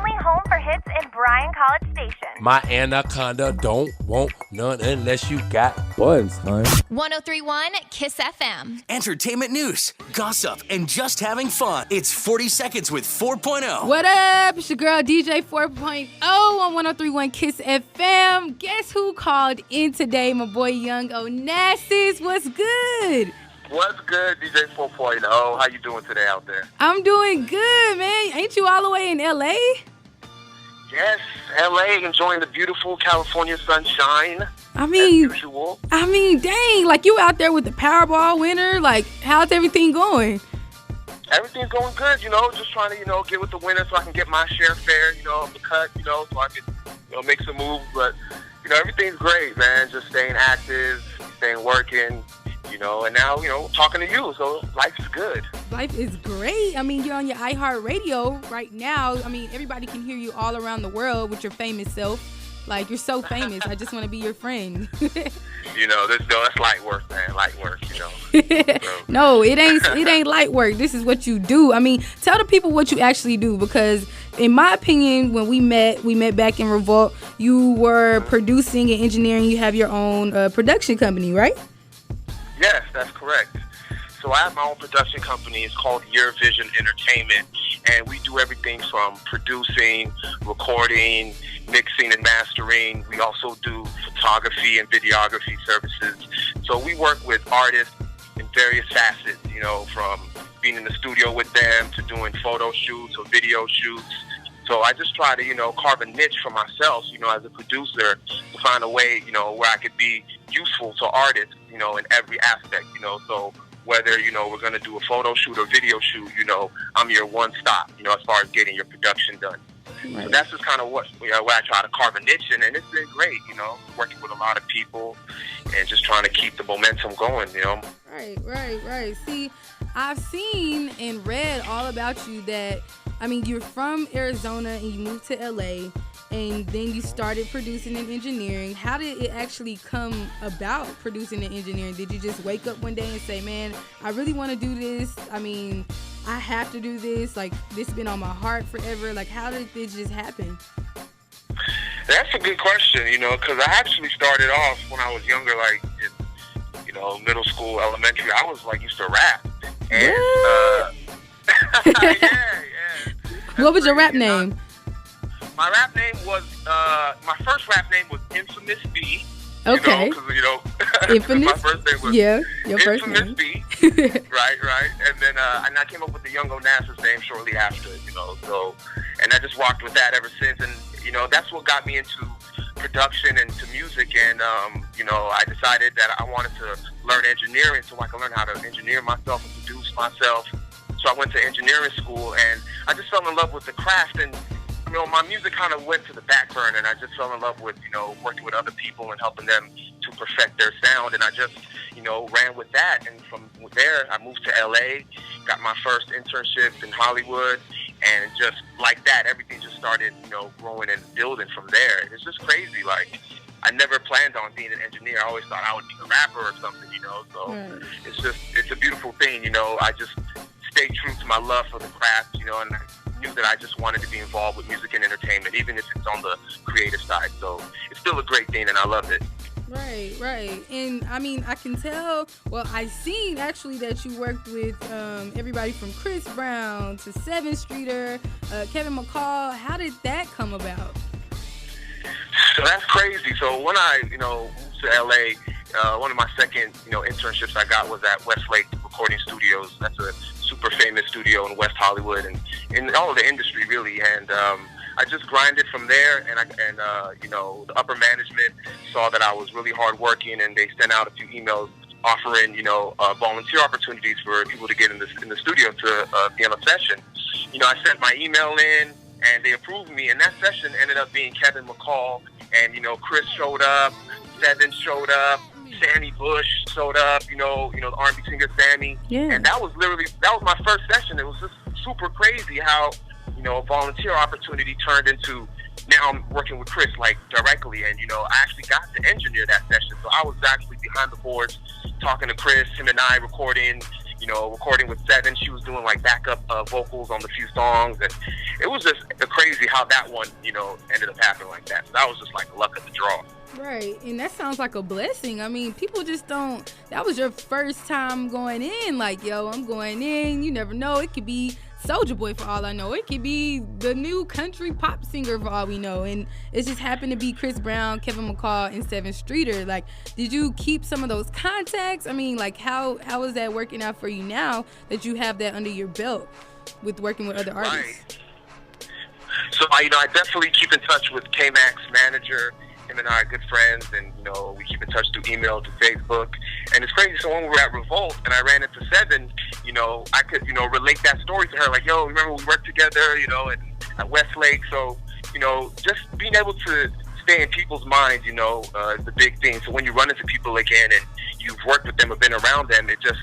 only home for hits in Bryan College Station. My anaconda don't want none unless you got buns, hun. 103.1 Kiss FM. Entertainment news, gossip, and just having fun. It's 40 Seconds with 4.0. What up? It's your girl DJ 4.0 on 103.1 Kiss FM. Guess who called in today? My boy Young Onassis. What's good? What's good, DJ 4.0? How you doing today out there? I'm doing good, man. Ain't you all the way in LA? Yes, LA, enjoying the beautiful California sunshine. I mean, as usual. Dang, like you out there with the Powerball winner. Like, how's everything going? Everything's going good, just trying to, get with the winner so I can get my share fair, of the cut, so I can, make some moves. But, everything's great, man. Just staying active, staying working. And now, talking to you, so life is good. Life is great. I mean, you're on your iHeartRadio right now. I mean, everybody can hear you all around the world with your famous self. Like, you're so famous. I just want to be your friend. That's light work, man. Light work, So. No, it ain't light work. This is what you do. I mean, tell the people what you actually do, because in my opinion, when we met back in Revolt, you were producing and engineering. You have your own production company, right? Yes, that's correct. So I have my own production company. It's called Your Vision Entertainment, and we do everything from producing, recording, mixing, and mastering. We also do photography and videography services. So we work with artists in various facets, from being in the studio with them to doing photo shoots or video shoots. So I just try to, carve a niche for myself, as a producer, to find a way, where I could be useful to artists, in every aspect, So whether, we're going to do a photo shoot or video shoot, I'm your one stop, as far as getting your production done. Right. So that's just kind of what, where I try to carve a niche in, and it's been great, working with a lot of people and just trying to keep the momentum going, Right. See, I've seen and read all about you that, you're from Arizona and you moved to LA, and then you started producing and engineering. How did it actually come about, producing and engineering? Did you just wake up one day and say, man, I really want to do this? I have to do this. Like, this has been on my heart forever. Like, how did this just happen? That's a good question, because I actually started off when I was younger, like in, middle school, elementary. I was used to rap. And, yeah. What was your rap name? My rap name was, my first rap name was Infamous B. Okay. Infamous? My first name was your first Infamous name. B. Right. And then, and I came up with the Young Onassis name shortly after, so, and I just walked with that ever since. And, that's what got me into production and to music. And, I decided that I wanted to learn engineering so I could learn how to engineer myself and produce myself. So I went to engineering school, and I just fell in love with the craft. And, my music kind of went to the back burner, and I just fell in love with, working with other people and helping them to perfect their sound. And I just, ran with that. And from there, I moved to LA, got my first internship in Hollywood. And just like that, everything just started, growing and building from there. It's just crazy. Like, I never planned on being an engineer. I always thought I would be a rapper or something, So it's a beautiful thing, I just stayed true to my love for the craft, and I knew that I just wanted to be involved with music and entertainment, even if it's on the creative side. So it's still a great thing, and I love it. Right. And I can tell, I seen actually that you worked with everybody from Chris Brown to Seven Streeter, Kevin McCall. How did that come about? So that's crazy. So when I, moved to LA, one of my second, internships I got was at Westlake Recording Studios. That's a super famous studio in West Hollywood and in all of the industry, really. And I just grinded from there, and the upper management saw that I was really hardworking, and they sent out a few emails offering, volunteer opportunities for people to get in the studio to be on a session. I sent my email in, and they approved me, and that session ended up being Kevin McCall, and Chris showed up, Seven showed up, Sammy Bush showed up, the R&B singer Sammy, and that was my first session. It was just super crazy how a volunteer opportunity turned into, now I'm working with Chris directly, and I actually got to engineer that session. So I was actually behind the boards talking to Chris, him and I recording, recording with Seven. She was doing like backup vocals on the few songs, and it was just crazy how that one, ended up happening like that. So that was just like luck of the draw. Right, and that sounds like a blessing. I mean, people just don't, that was your first time going in, like, yo, I'm going in, you never know, it could be Soulja Boy for all I know, it could be the new country pop singer for all we know, and it just happened to be Chris Brown, Kevin McCall, and Seven Streeter. Like, did you keep some of those contacts? I mean, like, how is that working out for you now that you have that under your belt with working with other artists? Right. So, I definitely keep in touch with K-Mac's manager. Him and I are good friends, and we keep in touch through email, through Facebook, and it's crazy. So when we were at Revolt and I ran into Seven, I could relate that story to her. Like, yo, remember we worked together, at Westlake. So just being able to stay in people's minds, the big thing. So when you run into people again and you've worked with them or been around them, it just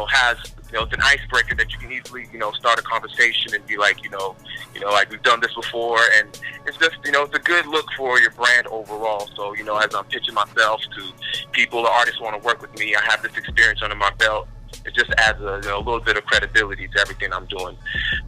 has it's an icebreaker that you can easily start a conversation and be like like we've done this before, and it's just it's a good look for your brand overall. So as I'm pitching myself to people, the artists want to work with me, I have this experience under my belt. It just adds a little bit of credibility to everything I'm doing,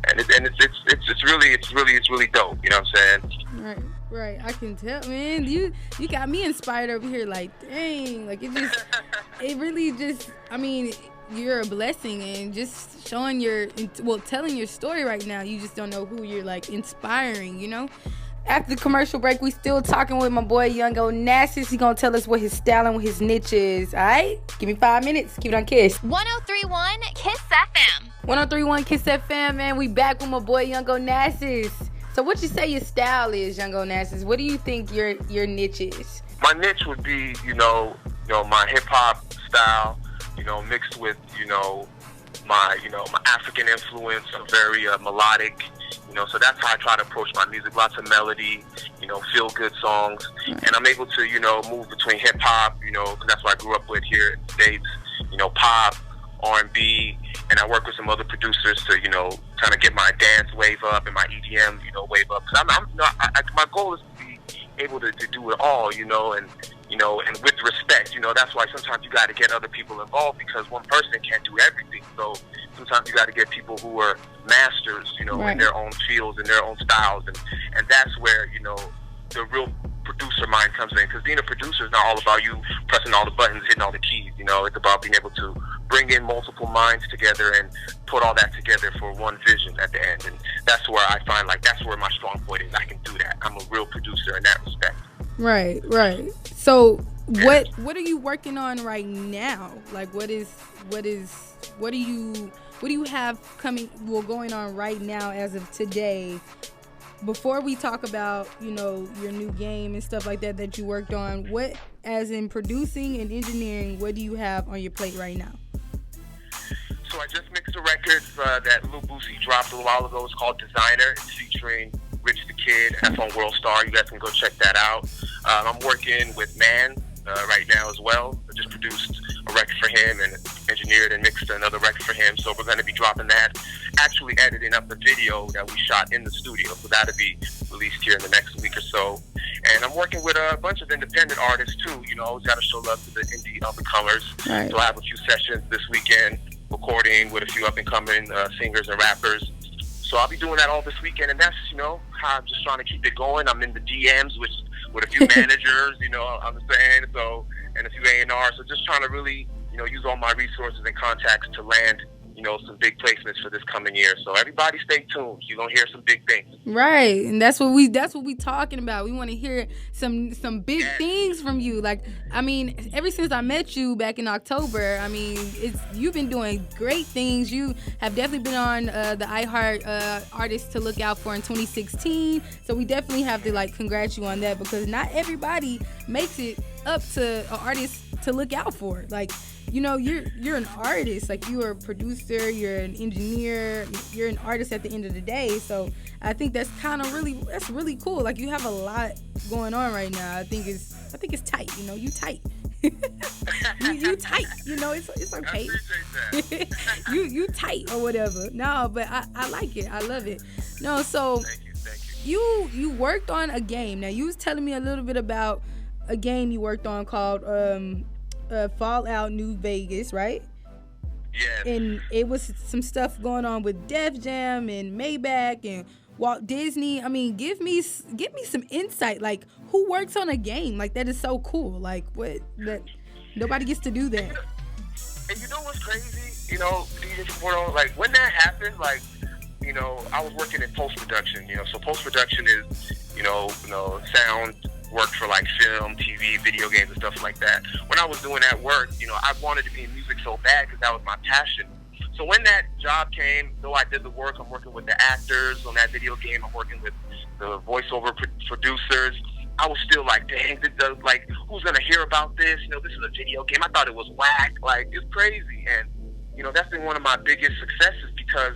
and it's really dope. You know what I'm saying? Right. I can tell, man. You got me inspired over here. Like, dang, like it really just. I mean, you're a blessing, and just telling your story right now. You just don't know who you're like inspiring. After the commercial break, we still talking with my boy Young Onassis. He gonna tell us what his style and what his niche is. All right, give me 5 minutes. Keep it on Kiss. 1031 Kiss FM. 1031 Kiss FM, man. We back with my boy Young Onassis. So what you say your style is, Young Onassis? What do you think your niche is? My niche would be, my hip hop style, mixed with, my African influence, very melodic, so that's how I try to approach my music. Lots of melody, feel good songs, and I'm able to, move between hip hop, because that's what I grew up with here in the States, pop, R&B, and I work with some other producers to, kind of get my dance wave up and my EDM, wave up. Cause my goal is to be able to do it all, and with respect, that's why sometimes you got to get other people involved, because one person can't do everything. So sometimes you got to get people who are masters, in their own fields and their own styles, and that's where the real producer mind comes in. Because being a producer is not all about you pressing all the buttons, hitting all the keys. It's about being able to bring in multiple minds together and put all that together for one vision at the end. And that's where I find that's where my strong point is. I can do that. I'm a real producer in that respect. Right. So what are you working on right now? Like what do you have going on right now as of today? Before we talk about, your new game and stuff like that you worked on, what, as in producing and engineering, what do you have on your plate right now? So I just mixed a record that Lil Boosie dropped a while ago. It's called Designer. It's featuring Rich the Kid. That's on World Star. You guys can go check that out. I'm working with Man right now as well. I just produced a record for him and engineered and mixed another record for him. So we're going to be dropping that. Actually editing up the video that we shot in the studio. So that'll be released here in the next week or so. And I'm working with a bunch of independent artists too. Always got to show love to the indie up-and-comers. Right. So I have a few sessions this weekend recording with a few up-and-coming singers and rappers. So I'll be doing that all this weekend, and that's, how I'm just trying to keep it going. I'm in the DMs with a few managers, I'm saying, so, and a few A&R. So just trying to really, use all my resources and contacts to land, some big placements for this coming year. So everybody stay tuned. You're going to hear some big things. Right. And that's what we talking about. We want to hear some big things from you. Like, I mean, ever since I met you back in October, I mean, you've been doing great things. You have definitely been on the iHeart artists to look out for in 2016. So we definitely have to congrats you on that, because not everybody makes it up to an artist to look out for. You're an artist. You are a producer, you're an engineer, you're an artist at the end of the day. So I think that's really cool. You have a lot going on right now. I think it's tight. You tight. you tight. It's okay. you tight or whatever. No, but I like it. I love it. No, so thank you. You worked on a game. Now you was telling me a little bit about a game you worked on called Fallout New Vegas, right? Yes. And it was some stuff going on with Def Jam and Maybach and Walt Disney. I mean, give me some insight. Like, who works on a game? Like, that is so cool. Like, what? That nobody gets to do that. And you know what's crazy? You know, like, when that happened, like, you know, I was working in post-production, you know. So post-production is, you know, sound work for, like, film, TV, video games, and stuff like that. When I was doing that work, you know, I wanted to be in music so bad because that was my passion. So when that job came, though I did the work, I'm working with the actors on that video game, I'm working with the voiceover producers, I was still like, dang, like, who's going to hear about this? You know, this is a video game. I thought it was whack. Like, it's crazy. And, you know, that's been one of my biggest successes because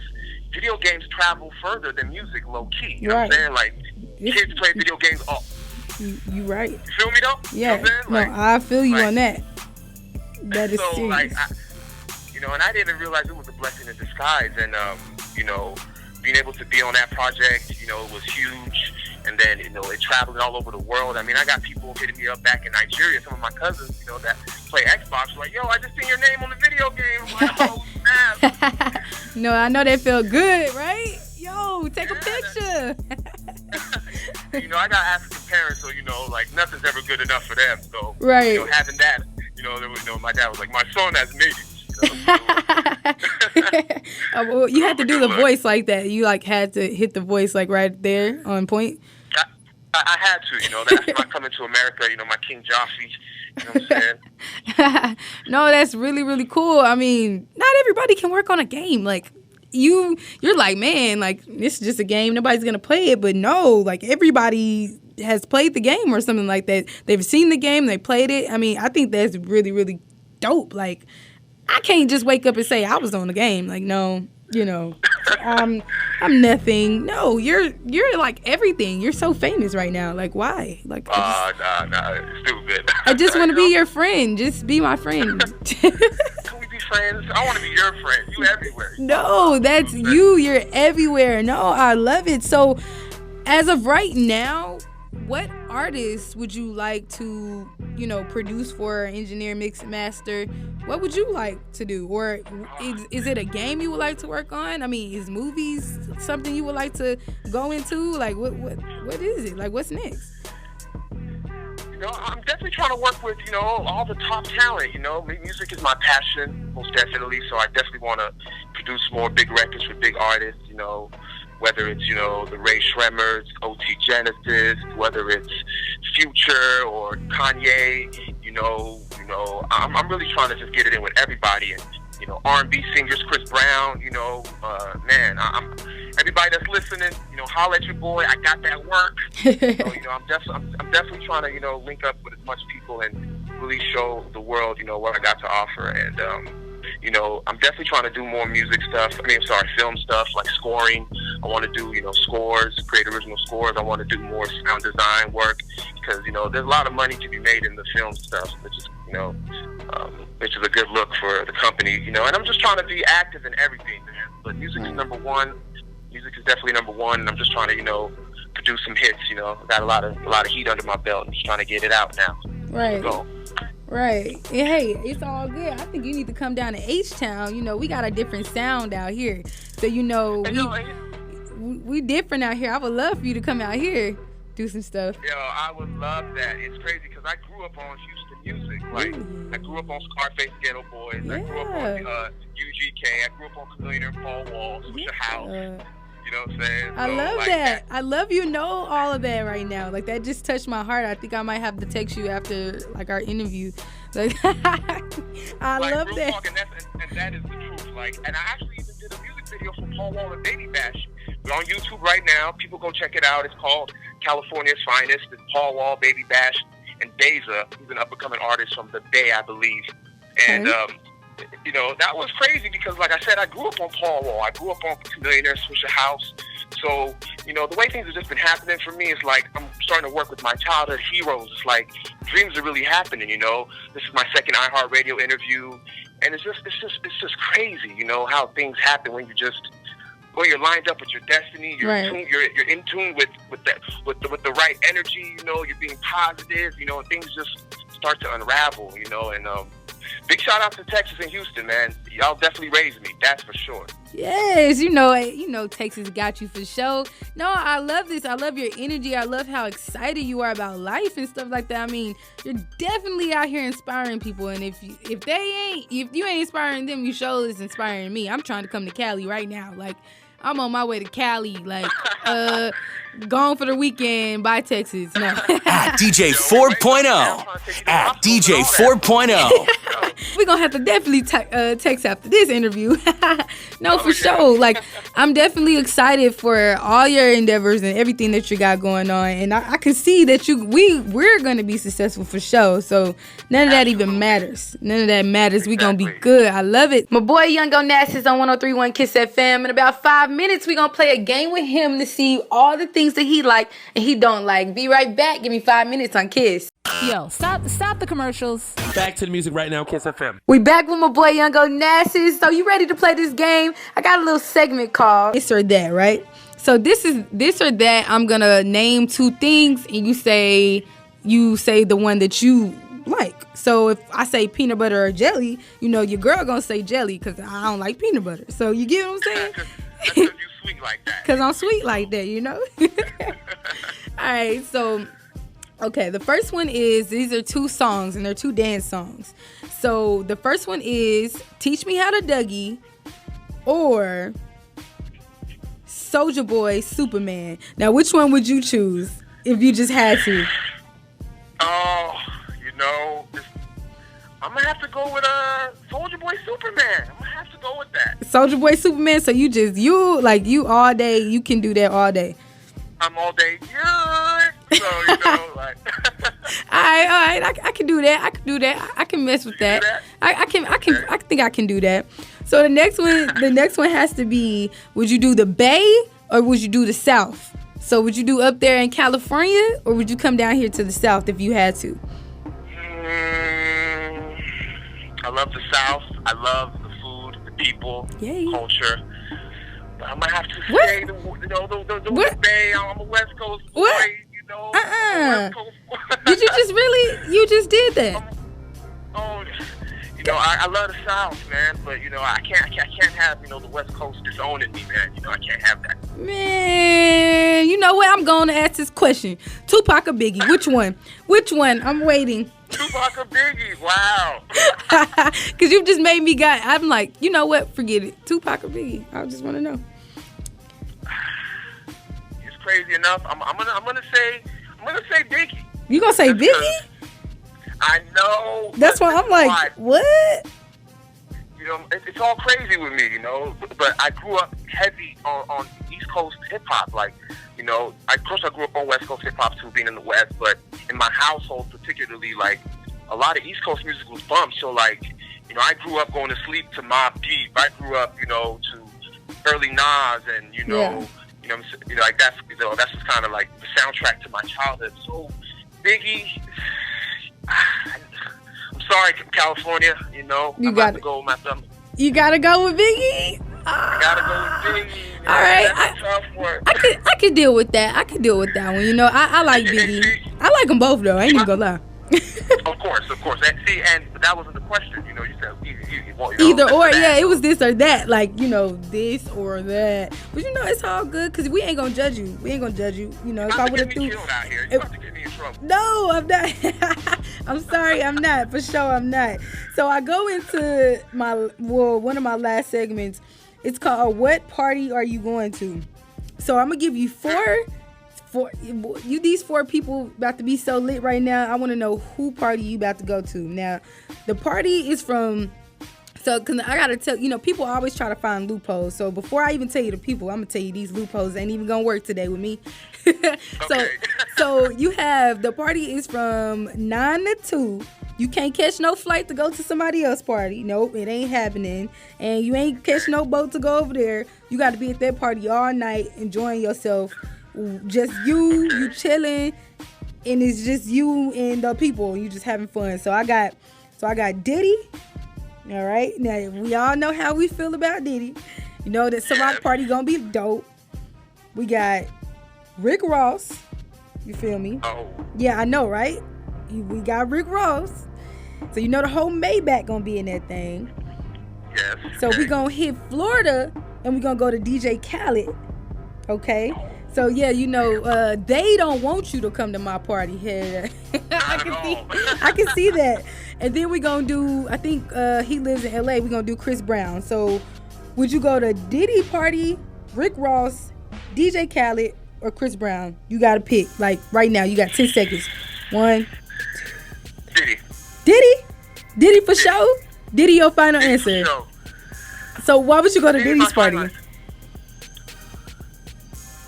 video games travel further than music, low-key. You know what I'm saying? Like, kids play video games all... You right. You feel me, though? Yeah. You know what I'm saying? No, I feel you on that. That is so, serious. Like, you know, and I didn't realize it was a blessing in disguise. And, you know, being able to be on that project, you know, was huge. And then, you know, it traveled all over the world. I mean, I got people hitting me up back in Nigeria. Some of my cousins, you know, that play Xbox, like, yo, I just seen your name on the video game. I'm like, oh, snap. No, I know that felt good, right? Yo, take a picture. You know, I got African parents, so, you know, like, nothing's ever good enough for them. So, right. You know, having that, you know, there was, you know, my dad was like, my son has made it. Well, you had to do the voice like that. You like had to hit the voice like right there on point. I had to, you know. That's my coming to America. You know, my King Joffrey. You know what I'm saying? No, that's really, really cool. I mean, not everybody can work on a game. Like you're like, man, like this is just a game. Nobody's gonna play it. But no, like everybody has played the game or something like that. They've seen the game. They played it. I mean, I think that's really, really dope. Like. I can't just wake up and say I was on the game. Like, no, you know, I'm nothing. No, you're like everything. You're so famous right now. Like, why? Like, nah, it's stupid. I just want to be your friend. Just be my friend. Can we be friends? I want to be your friend. You everywhere. No, that's you. You're everywhere. No, I love it. So, as of right now, what artists would you like to, you know, produce for, engineer, mix, master? What would you like to do? Or is it a game you would like to work on? I mean, is movies something you would like to go into? Like, what is it? Like, what's next? You know, I'm definitely trying to work with, you know, all the top talent. You know, music is my passion, most definitely. So I definitely want to produce more big records with big artists, you know. Whether it's, you know, the Ray Shremmers, OT Genesis, whether it's Future or Kanye, you know, I'm really trying to just get it in with everybody. And, you know, R&B singers, Chris Brown, you know, man, I'm everybody that's listening, you know, holla at your boy. I got that work. So, you know, I'm definitely trying to, you know, link up with as much people and really show the world, you know, what I got to offer. And, you know, I'm definitely trying to do more music stuff. Film stuff, like scoring. I want to do, you know, scores, create original scores. I want to do more sound design work because, you know, there's a lot of money to be made in the film stuff, which is, you know, which is a good look for the company, you know. And I'm just trying to be active in everything, man. But music is number one. Music is definitely number one. And I'm just trying to, you know, produce some hits, you know. Got a lot of heat under my belt. I'm just trying to get it out now. Right. So, right. Hey, it's all good. I think you need to come down to H-Town. You know, we got a different sound out here. So, you know, we different out here. I would love for you to come out here, do some stuff. Yo, I would love that. It's crazy because I grew up on Houston music. Like, I grew up on Scarface, Ghetto Boys. Yeah. I grew up on UGK. I grew up on Chameleon, Paul Wall, Swisher House. You know what I'm saying? I love like that. I love you know all of that right now. Like, that just touched my heart. I think I might have to text you after, like, our interview. Like, I love that. Talk, and that is the truth. Like, and I actually even did a music video for Paul Wall and Baby Bash. We're on YouTube right now. People go check it out. It's called California's Finest. It's Paul Wall, Baby Bash, and Deza, who's an up-and-coming artist from the Bay, I believe. And, you know, that was crazy because, like I said, I grew up on Paul Wall. I grew up on Millionaire Swisher House. So, you know, the way things have just been happening for me is like I'm starting to work with my childhood heroes. It's like dreams are really happening, you know. This is my second iHeartRadio interview. And it's just crazy, you know, how things happen when you're lined up with your destiny. You're in tune with the right energy, you know. You're being positive, you know, and things just start to unravel, you know. And big shout out to Texas and Houston, man. Y'all definitely raised me. That's for sure. Yes, you know, Texas got you for sure. No, I love this. I love your energy. I love how excited you are about life and stuff like that. I mean, you're definitely out here inspiring people. And if you ain't inspiring them, you sure is inspiring me. I'm trying to come to Cali right now. Like, I'm on my way to Cali. Like, gone for the weekend. Bye, Texas. No. At DJ 4.0. At DJ 4.0. We're going to have to definitely text after this interview. No, for sure. Like, I'm definitely excited for all your endeavors and everything that you got going on. And I can see that we're going to be successful for sure. So none of that even matters. None of that matters. We're going to be good. I love it. My boy Young Onassis on 103.1 Kiss FM. In about 5 minutes, we're going to play a game with him to see all the things that he like and he don't like. Be right back. Give me 5 minutes on Kiss. Yo, stop the commercials. Back to the music right now, Kiss FM. We back with my boy Young Onassis. So you ready to play this game? I got a little segment called This or That, right? So this is this or that. I'm gonna name two things and you say the one that you like. So if I say peanut butter or jelly, you know your girl gonna say jelly because I don't like peanut butter. So you get what I'm saying? Because you sweet like that. Because I'm sweet like that, you know? All right, so... Okay, the first one is, these are two songs, and they're two dance songs. So, the first one is Teach Me How to Dougie or Soulja Boy Superman. Now, which one would you choose if you just had to? Oh, you know, I'm going to have to go with Soulja Boy Superman. I'm going to have to go with that. Soulja Boy Superman, so you all day, you can do that all day. I'm all day good. So, you know, like. all right. I can do that. I can mess with that. I think I can do that. So the next one has to be, would you do the Bay or would you do the South? So would you do up there in California or would you come down here to the South if you had to? I love the South. I love the food, the people, culture. I'm gonna have to say the Bay. I'm a West Coast boy, you know. West Coast. Did you just did that? You know, I love the South, man, but you know, I can't have the West Coast disowning me, man. You know, I can't have that. Man, you know what? I'm going to ask this question: Tupac or Biggie? Which one? I'm waiting. Tupac or Biggie? Wow. Because you just made me I'm like, you know what? Forget it. Tupac or Biggie? I just want to know. It's crazy enough. I'm gonna say Biggie. You gonna say Biggie? I know. That's why I'm like, what? You know, it's all crazy with me, you know. But I grew up heavy on East Coast hip hop, like. You know, of course I grew up on West Coast hip-hop too, being in the West, but in my household particularly, like, a lot of East Coast music was bumped, so, like, you know, I grew up going to sleep to Mobb Deep. I grew up, you know, to early Nas and, you know, like, that's just kind of, like, the soundtrack to my childhood. So, Biggie, I'm sorry, California, you know, I'm about to go with my thumb. You gotta go with Biggie? I gotta go with Biggie. All right, that's a tough one. I could deal with that. I could deal with that one. You know, I like Biggie. I like them both though. I ain't even gonna lie. Of course. And that wasn't the question. You know, you said either or. Yeah, it was this or that. Like, you know, this or that. But you know, it's all good because we ain't gonna judge you. You know, if I would have you about to get me in trouble. No, I'm not. I'm sorry, I'm not. For sure, I'm not. So I go into one of my last segments. It's called What Party Are You Going To? So I'm gonna give you these four people about to be so lit right now. I want to know who party you about to go to. Now, the party is from. So, cause I gotta tell you know, people always try to find loopholes. So before I even tell you the people, I'm gonna tell you these loopholes ain't even gonna work today with me. So you have the party is from 9 to 2. You can't catch no flight to go to somebody else's party. Nope, it ain't happening. And you ain't catch no boat to go over there. You got to be at that party all night, enjoying yourself. Just you chilling, and it's just you and the people. You just having fun. So I got Diddy. All right, now we all know how we feel about Diddy. You know that Ciroc party gonna be dope. We got Rick Ross. You feel me? Oh. Yeah, I know, right? We got Rick Ross. So you know the whole Maybach gonna be in that thing. Yes. So okay. we gonna hit Florida and we gonna go to DJ Khaled. Okay. So yeah, you know, they don't want you to come to my party. Yeah. I can see that. And then we gonna do, I think he lives in LA, we gonna do Chris Brown. So would you go to Diddy party, Rick Ross, DJ Khaled, or Chris Brown? You gotta pick. Like right now, you got 10 seconds. 1, 2. Diddy. Diddy for sure? Diddy your final answer? Sure. So why would you go to Diddy's party? You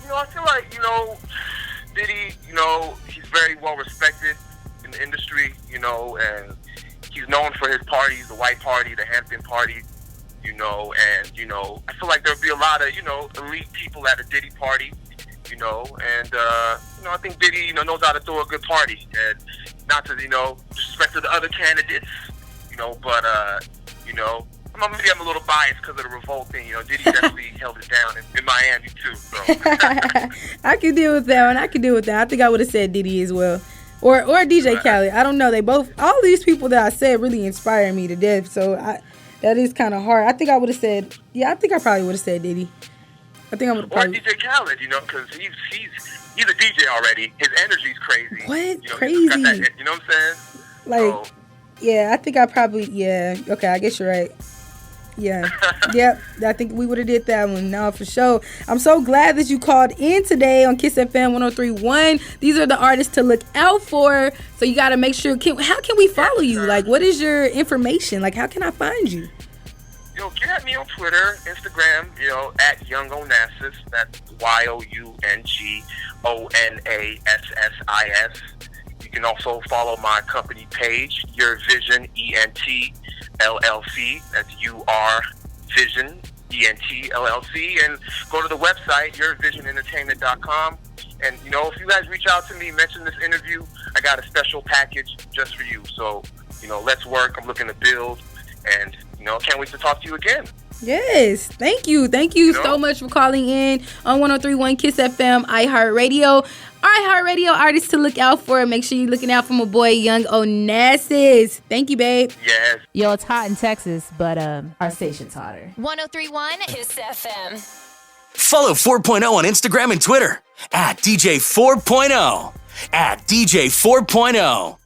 know, I feel like, you know, Diddy, you know, he's very well respected in the industry, you know, and he's known for his parties, the White Party, the Hampton Party, you know, and, you know, I feel like there'll be a lot of, you know, elite people at a Diddy party, you know, and, you know, I think Diddy, you know, knows how to throw a good party, and not to, you know, disrespect to the other candidates, you know, but, you know, maybe I'm a little biased because of the revolt thing. You know, Diddy definitely held it down in Miami too. So I can deal with that one. I think I would have said Diddy as well, or DJ Khaled. I don't know. They both, all these people that I said really inspire me to death. So that is kind of hard. I think I would have said. Yeah, I think I probably would have said Diddy. I think I would have. Or DJ Khaled, you know, because he's a DJ already. His energy's crazy. What? You know, Crazy. Got that, you know what I'm saying? Like, yeah, I think I probably. Yeah. Okay, I guess you're right. Yeah. Yep. I think we would have did that one. No, for sure. I'm so glad that you called in today on Kiss FM 103.1. These are the artists to look out for. So you got to make sure. How can we follow you? Like, what is your information? Like, how can I find you? Yo, get at me on Twitter, Instagram, you know, at Young Onassis. That's YOUNGONASSIS. You can also follow my company page, Your Vision ENT LLC. That's UR Vision ENT LLC. And go to the website, yourvisionentertainment.com. And, you know, if you guys reach out to me, mention this interview, I got a special package just for you. So, you know, let's work. I'm looking to build. And, you know, can't wait to talk to you again. Yes. Thank you. Thank you so much for calling in on 103.1 Kiss FM, iHeartRadio. iHeartRadio artists to look out for. Make sure you're looking out for my boy, Young Onassis. Thank you, babe. Yes. Yo, it's hot in Texas, but our station's hotter. 103.1 Kiss FM. Follow 4.0 on Instagram and Twitter at DJ 4.0. At DJ 4.0.